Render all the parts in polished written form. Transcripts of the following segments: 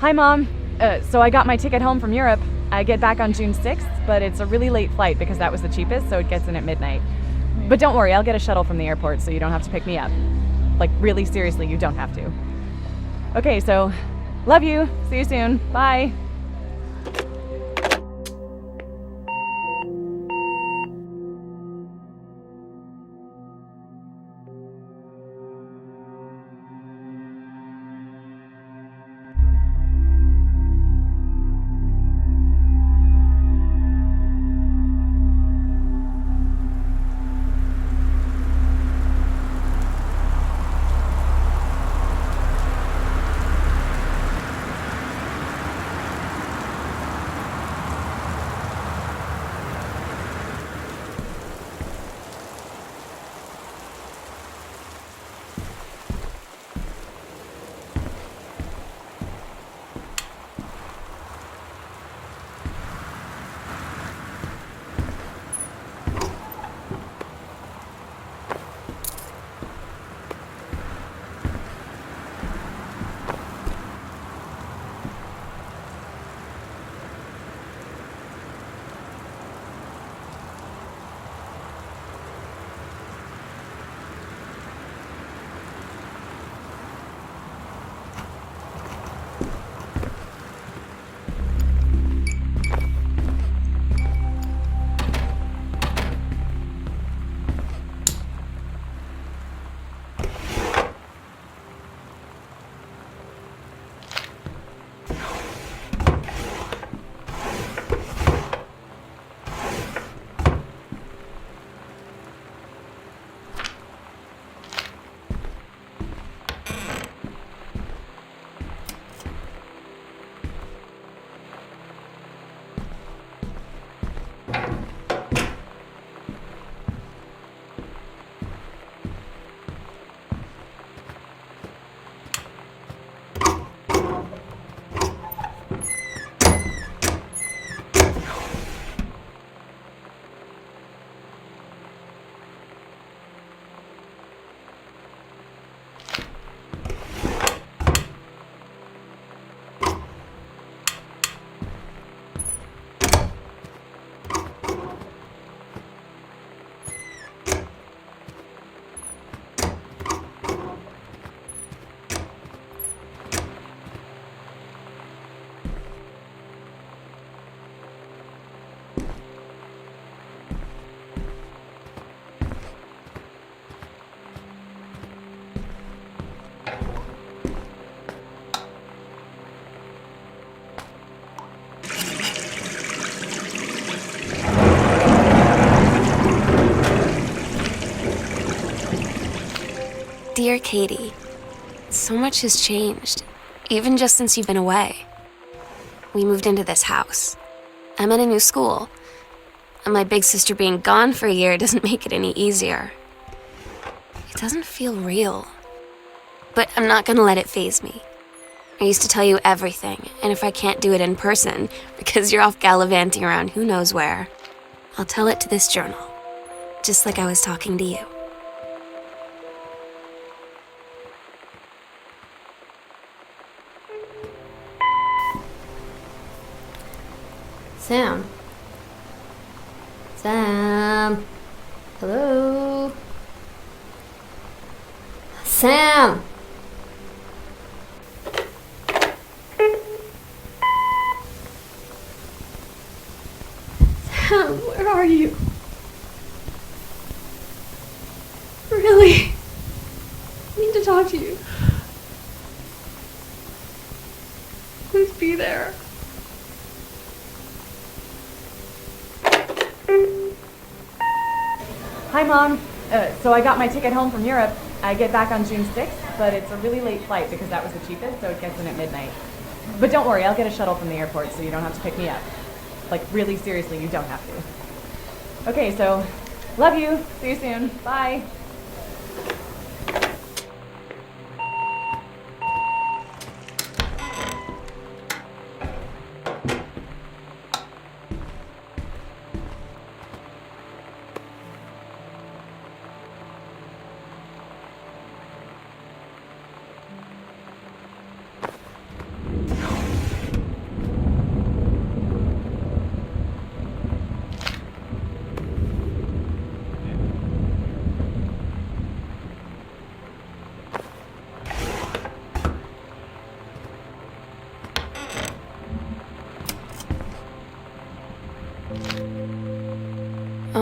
Hi, Mom. So I got my ticket home from Europe. I get back on June 6th, but it's a really late flight because that was the cheapest, so it gets in at midnight. But don't worry, I'll get a shuttle from the airport so you don't have to pick me up. Like, really seriously, you don't have to. Okay, so love you. See you soon. Bye. Dear Katie, so much has changed, even just since you've been away. We moved into this house. I'm at a new school, and my big sister being gone for a year doesn't make it any easier. It doesn't feel real, but I'm not gonna let it faze me. I used to tell you everything, and if I can't do it in person, because you're off gallivanting around who knows where, I'll tell it to this journal, just like I was talking to you. Sam? Sam? Hello? Sam? Sam, where are you? Really? I need to talk to you. Please be there. Hi, Mom. So I got my ticket home from Europe. I get back on June 6th, but it's a really late flight because that was the cheapest, so it gets in at midnight. But don't worry, I'll get a shuttle from the airport so you don't have to pick me up. Like, really seriously, you don't have to. Okay, so love you. See you soon. Bye.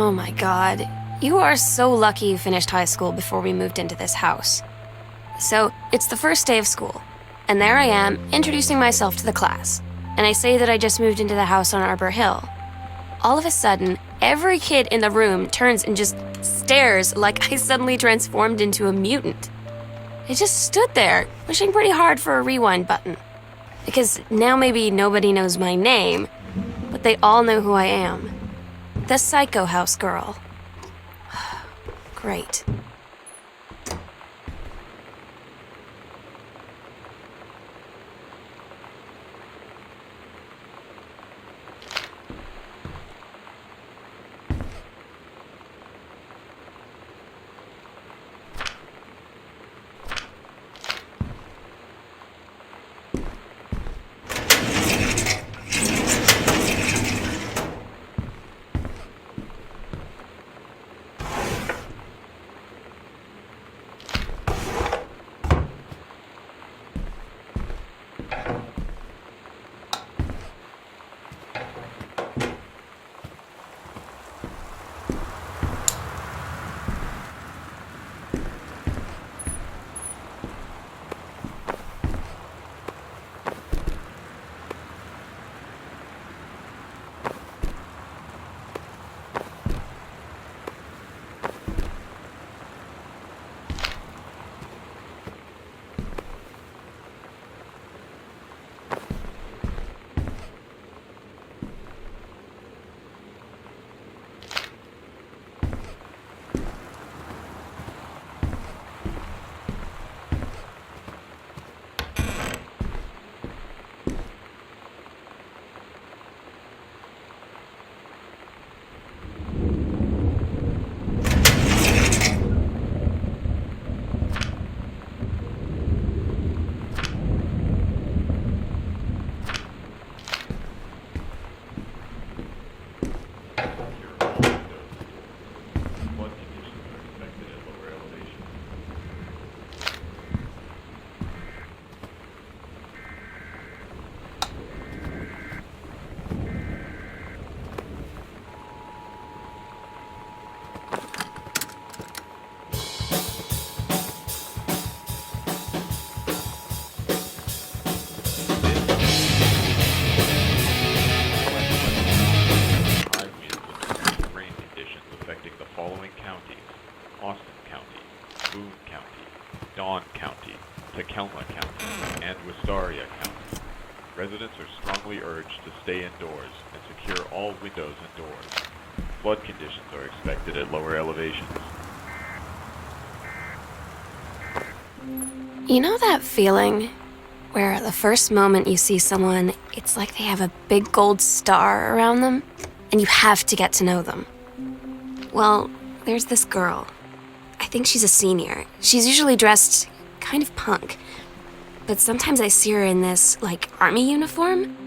Oh my god. You are so lucky you finished high school before we moved into this house. So, it's the first day of school, and there I am, introducing myself to the class. And I say that I just moved into the house on Arbor Hill. All of a sudden, every kid in the room turns and just stares like I suddenly transformed into a mutant. I just stood there, wishing pretty hard for a rewind button. Because now maybe nobody knows my name, but they all know who I am. The Psycho House girl. Great. Residents are strongly urged to stay indoors and secure all windows and doors. Flood conditions are expected at lower elevations. You know that feeling where the first moment you see someone, it's like they have a big gold star around them, and you have to get to know them? Well, there's this girl. I think she's a senior. She's usually dressed kind of punk. But sometimes I see her in this, army uniform,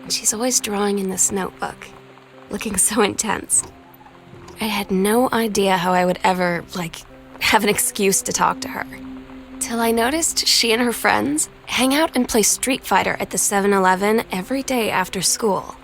and she's always drawing in this notebook, looking so intense. I had no idea how I would ever, have an excuse to talk to her. Till I noticed she and her friends hang out and play Street Fighter at the 7-Eleven every day after school.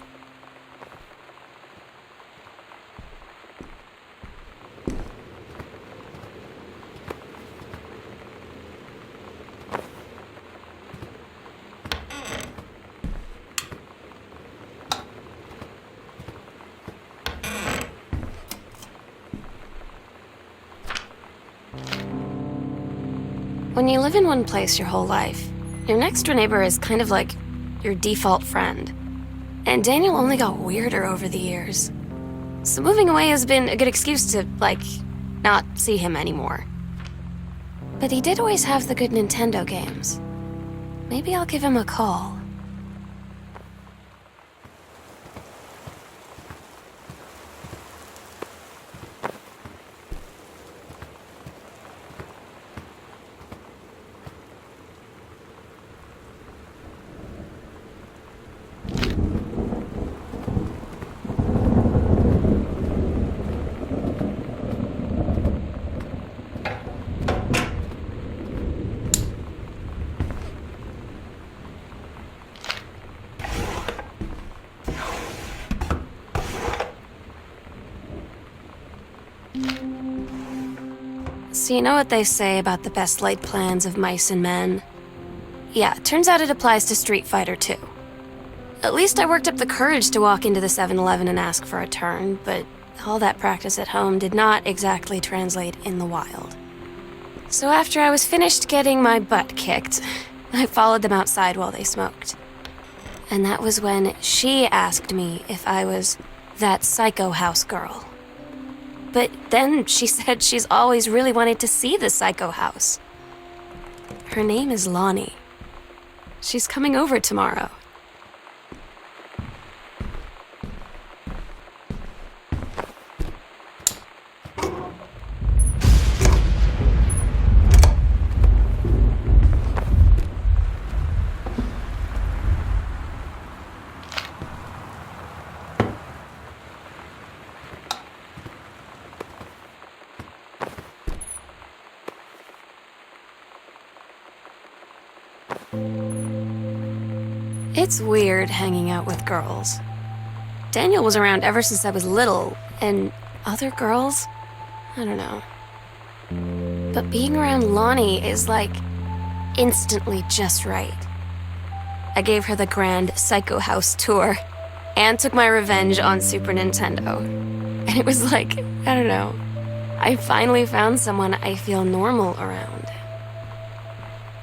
When you live in one place your whole life, your next door neighbor is kind of like your default friend. And Daniel only got weirder over the years. So moving away has been a good excuse to, not see him anymore. But he did always have the good Nintendo games. Maybe I'll give him a call. So you know what they say about the best laid plans of mice and men? Yeah, turns out it applies to Street Fighter too. At least I worked up the courage to walk into the 7-Eleven and ask for a turn, but all that practice at home did not exactly translate in the wild. So after I was finished getting my butt kicked, I followed them outside while they smoked. And that was when she asked me if I was that psycho house girl. But then she said she's always really wanted to see the psycho house. Her name is Lonnie. She's coming over tomorrow. It's weird hanging out with girls. Daniel was around ever since I was little, and other girls? I don't know. But being around Lonnie is like instantly just right. I gave her the grand Psycho House tour and took my revenge on Super Nintendo. And it was like, I don't know, I finally found someone I feel normal around.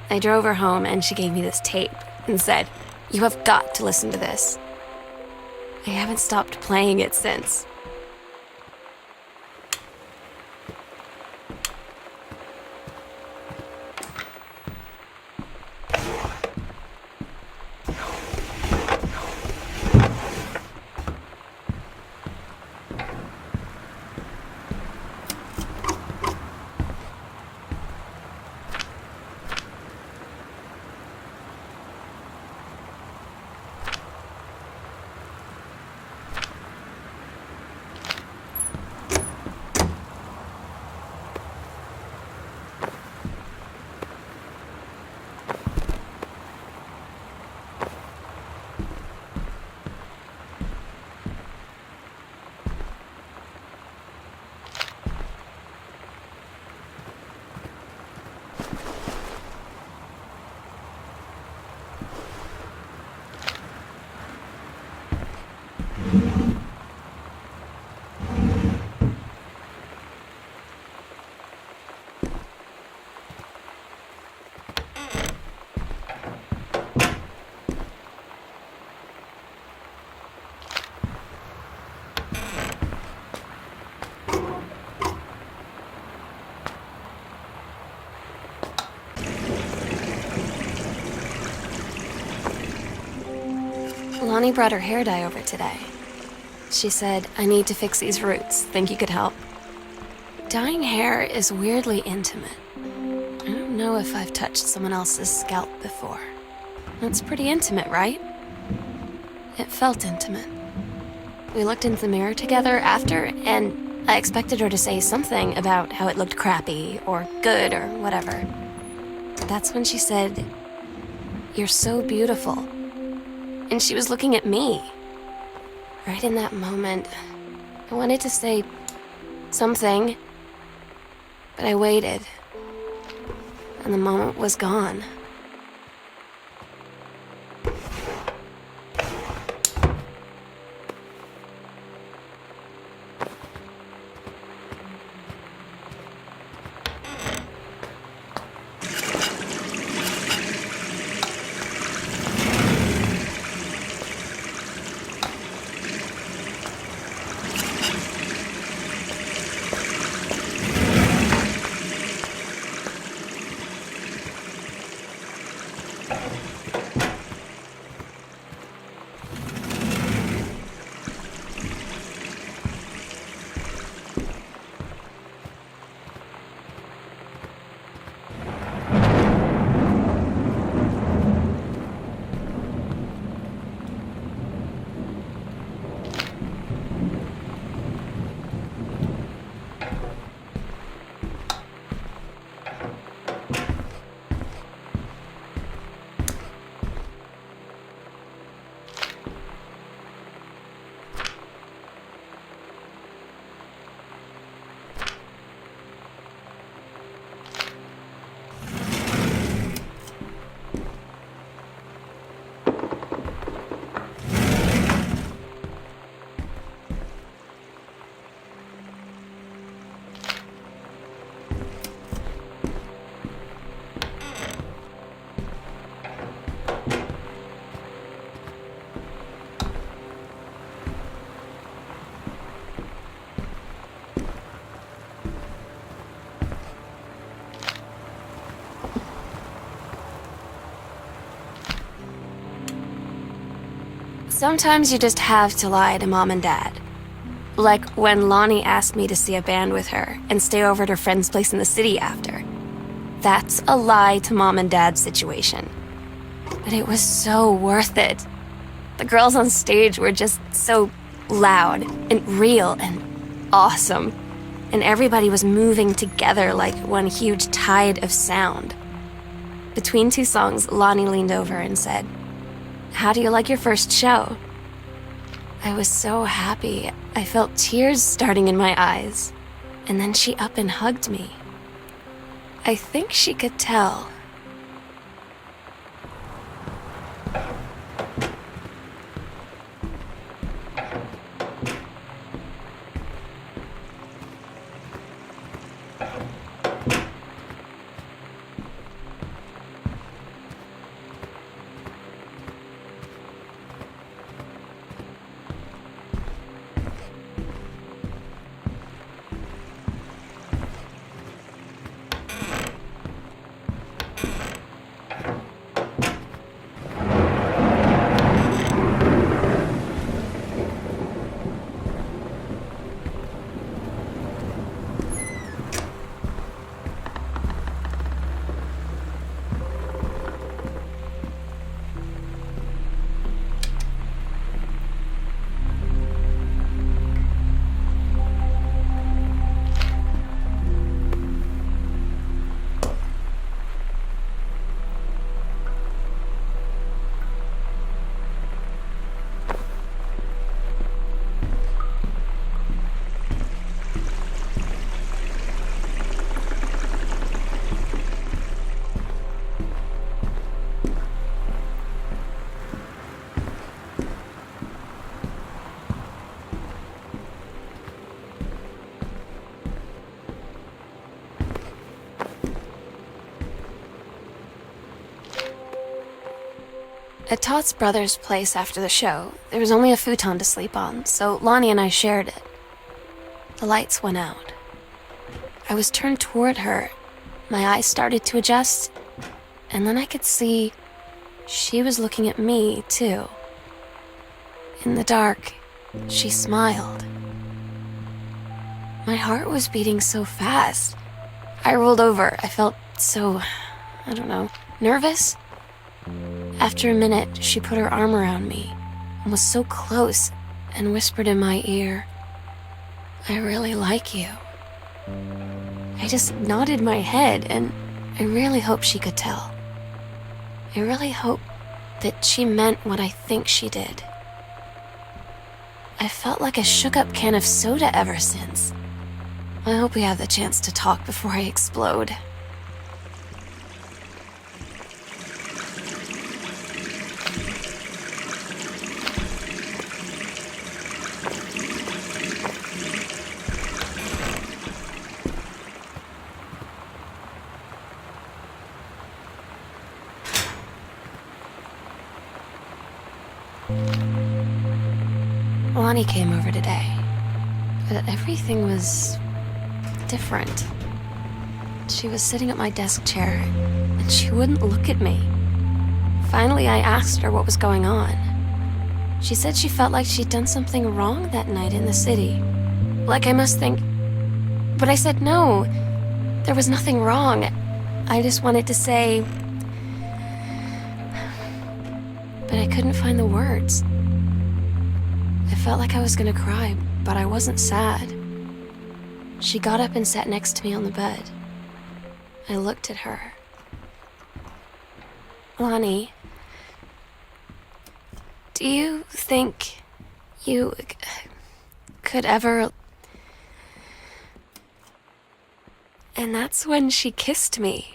I drove her home and she gave me this tape and said, "You have got to listen to this." I haven't stopped playing it since. Lonnie brought her hair dye over today. She said, "I need to fix these roots. Think you could help?" Dyeing hair is weirdly intimate. I don't know if I've touched someone else's scalp before. That's pretty intimate, right? It felt intimate. We looked into the mirror together after, and I expected her to say something about how it looked crappy or good or whatever. That's when she said, "You're so beautiful." And she was looking at me. Right in that moment, I wanted to say something, but I waited, and the moment was gone. Sometimes you just have to lie to Mom and Dad. Like when Lonnie asked me to see a band with her and stay over at her friend's place in the city after. That's a lie to Mom and Dad situation. But it was so worth it. The girls on stage were just so loud and real and awesome. And everybody was moving together like one huge tide of sound. Between two songs, Lonnie leaned over and said, "How do you like your first show?" I was so happy. I felt tears starting in my eyes. And then she up and hugged me. I think she could tell. At Todd's brother's place after the show, there was only a futon to sleep on, so Lonnie and I shared it. The lights went out. I was turned toward her. My eyes started to adjust, and then I could see she was looking at me, too. In the dark, she smiled. My heart was beating so fast. I rolled over. I felt so, nervous. After a minute, she put her arm around me and was so close and whispered in my ear, "I really like you." I just nodded my head, and I really hope she could tell. I really hope that she meant what I think she did. I felt like a shook-up can of soda ever since. I hope we have the chance to talk before I explode. Lonnie came over today, but everything was different. She was sitting at my desk chair, and she wouldn't look at me. Finally, I asked her what was going on. She said she felt like she'd done something wrong that night in the city. Like I must think... But I said no, there was nothing wrong. I just wanted to say... But I couldn't find the words. I felt like I was gonna cry, but I wasn't sad. She got up and sat next to me on the bed. I looked at her. Lonnie, do you think you could ever... And that's when she kissed me.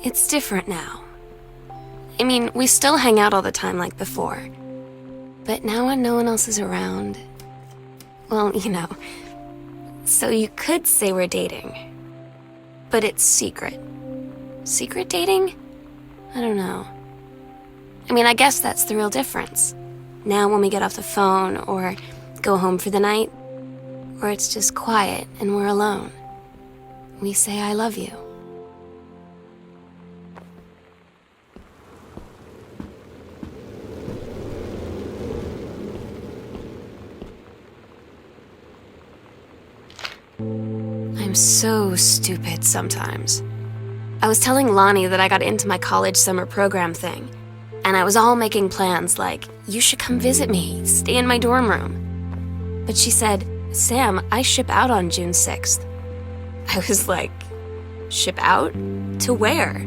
It's different now. I mean, we still hang out all the time like before. But now when no one else is around, well, so you could say we're dating. But it's secret. Secret dating? I don't know. I mean, I guess that's the real difference. Now when we get off the phone or go home for the night, or it's just quiet and we're alone, we say I love you. I'm so stupid sometimes. I was telling Lonnie that I got into my college summer program thing, and I was all making plans like, you should come visit me, stay in my dorm room. But she said, Sam, I ship out on June 6th. I was like, ship out? To where?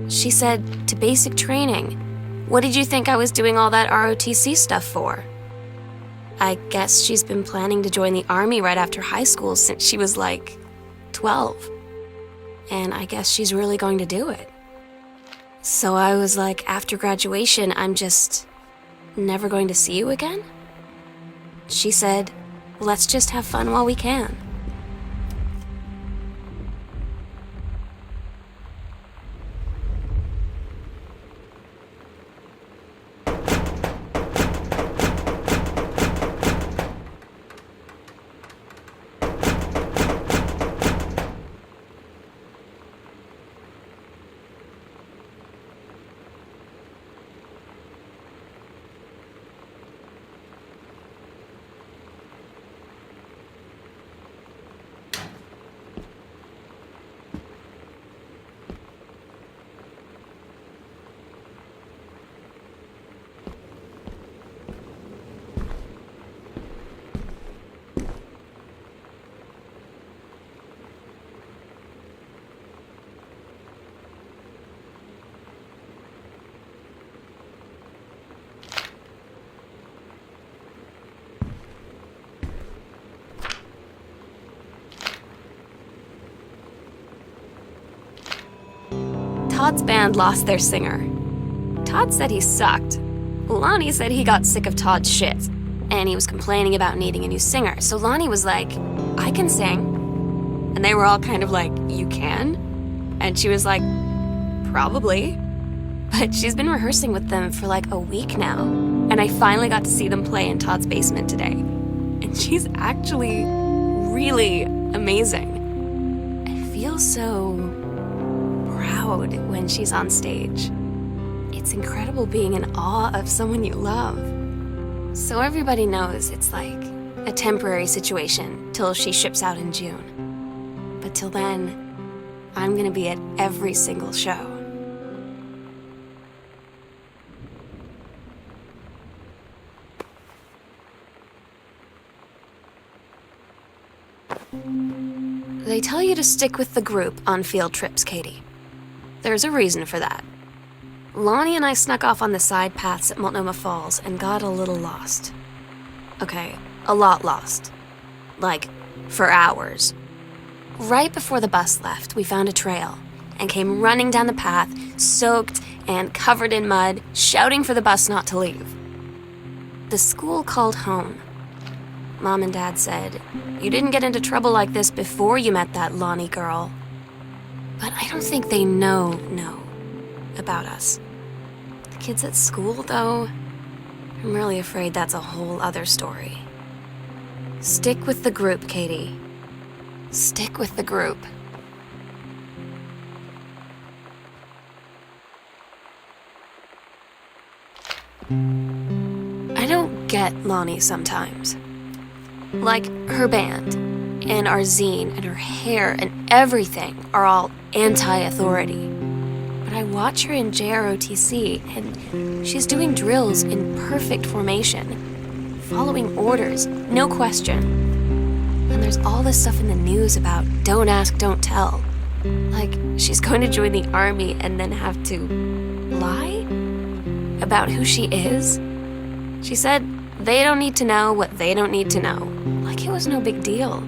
She said, to basic training. What did you think I was doing all that ROTC stuff for? I guess she's been planning to join the army right after high school since she was like 12. And I guess she's really going to do it. So I was like, after graduation, I'm just never going to see you again? She said, let's just have fun while we can. Todd's band lost their singer. Todd said he sucked. Lonnie said he got sick of Todd's shit, and he was complaining about needing a new singer. So Lonnie was like, I can sing. And they were all kind of like, you can? And she was like, probably. But she's been rehearsing with them for like a week now, and I finally got to see them play in Todd's basement today. And she's actually really amazing. I feel so proud when she's on stage. It's incredible being in awe of someone you love. So everybody knows it's like a temporary situation till she ships out in June. But till then, I'm gonna be at every single show. They tell you to stick with the group on field trips, Katie. There's a reason for that. Lonnie and I snuck off on the side paths at Multnomah Falls and got a little lost. Okay, a lot lost. Like, for hours. Right before the bus left, we found a trail and came running down the path, soaked and covered in mud, shouting for the bus not to leave. The school called home. Mom and Dad said, you didn't get into trouble like this before you met that Lonnie girl. But I don't think they know about us. The kids at school, though, I'm really afraid that's a whole other story. Stick with the group, Katie. Stick with the group. I don't get Lonnie sometimes. Like, her band, and our zine, and her hair, and everything are all anti-authority. But I watch her in JROTC, and she's doing drills in perfect formation, following orders, no question. And there's all this stuff in the news about don't ask, don't tell. Like, she's going to join the army and then have to lie about who she is. She said they don't need to know what they don't need to know. Like it was no big deal.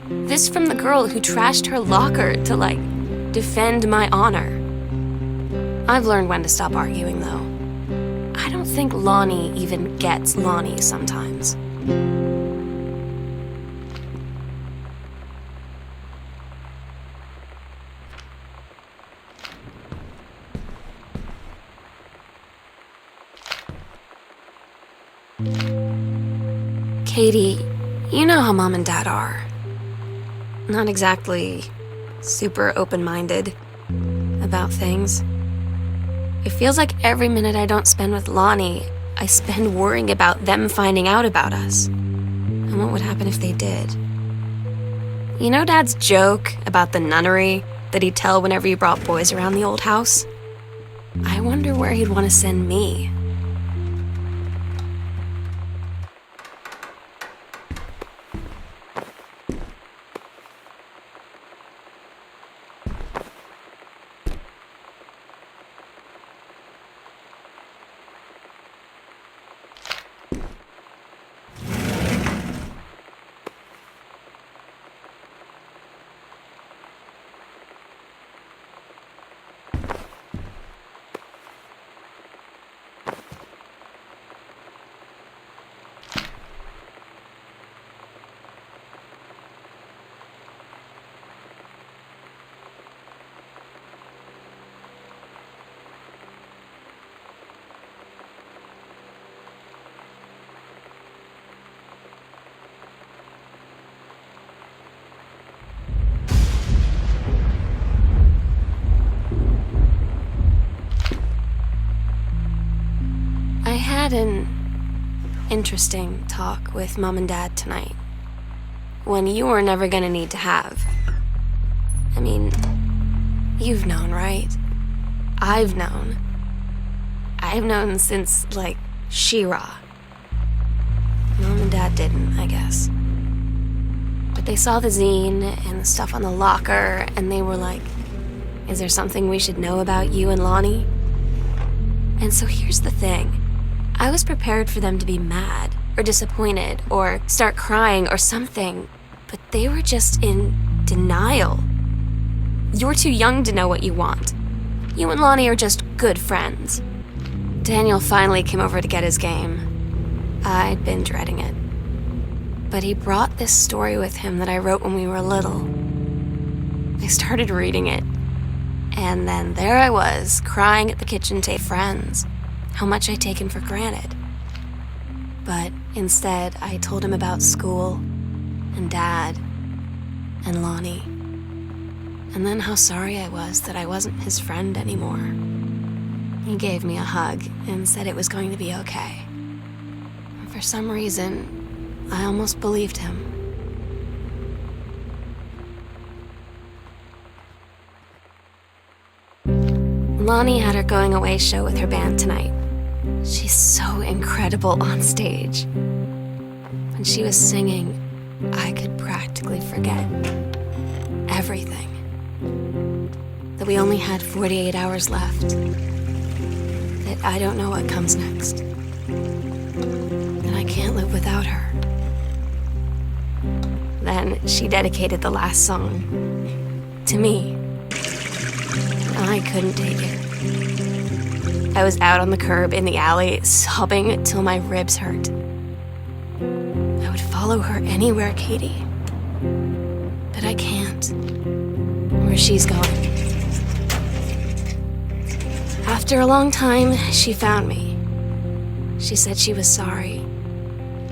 This from the girl who trashed her locker to, like, defend my honor. I've learned when to stop arguing, though. I don't think Lonnie even gets Lonnie sometimes. Katie, you know how Mom and Dad are. Not exactly super open-minded about things. It feels like every minute I don't spend with Lonnie, I spend worrying about them finding out about us. And what would happen if they did? You know Dad's joke about the nunnery that he'd tell whenever he brought boys around the old house? I wonder where he'd want to send me. I had an interesting talk with Mom and Dad tonight. One you were never gonna need to have. I mean, you've known, right? I've known. I've known since, like, She-Ra. Mom and Dad didn't, I guess. But they saw the zine and the stuff on the locker, and they were like, is there something we should know about you and Lonnie? And so here's the thing. I was prepared for them to be mad, or disappointed, or start crying, or something, but they were just in denial. You're too young to know what you want. You and Lonnie are just good friends. Daniel finally came over to get his game. I'd been dreading it. But he brought this story with him that I wrote when we were little. I started reading it, and then there I was, crying at the kitchen table. Friends. How much I'd taken for granted. But instead, I told him about school, and Dad, and Lonnie. And then how sorry I was that I wasn't his friend anymore. He gave me a hug and said it was going to be okay. And for some reason, I almost believed him. Lonnie had her going-away show with her band tonight. She's so incredible on stage. When she was singing, I could practically forget everything. That we only had 48 hours left. That I don't know what comes next. That I can't live without her. Then she dedicated the last song to me. I couldn't take it. I was out on the curb in the alley, sobbing till my ribs hurt. I would follow her anywhere, Katie. But I can't. Where she's going. After a long time, she found me. She said she was sorry.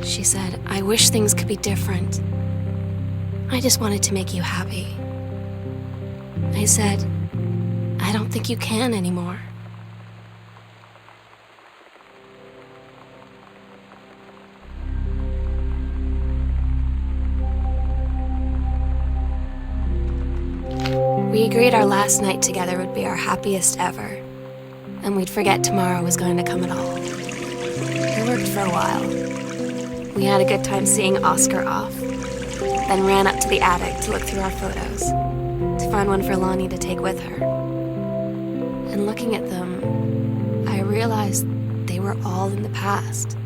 She said, I wish things could be different. I just wanted to make you happy. I said, I don't think you can anymore. We agreed our last night together would be our happiest ever, and we'd forget tomorrow was going to come at all. It worked for a while. We had a good time seeing Oscar off, then ran up to the attic to look through our photos, to find one for Lonnie to take with her. And looking at them, I realized they were all in the past,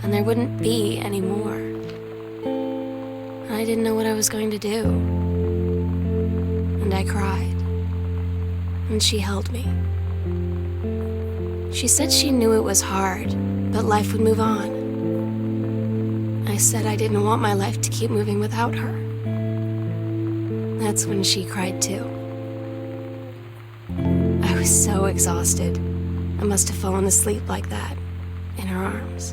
and there wouldn't be any more. And I didn't know what I was going to do. And I cried, and she held me. She said she knew it was hard, but life would move on. I said I didn't want my life to keep moving without her. That's when she cried too. I was so exhausted. I must have fallen asleep like that, in her arms.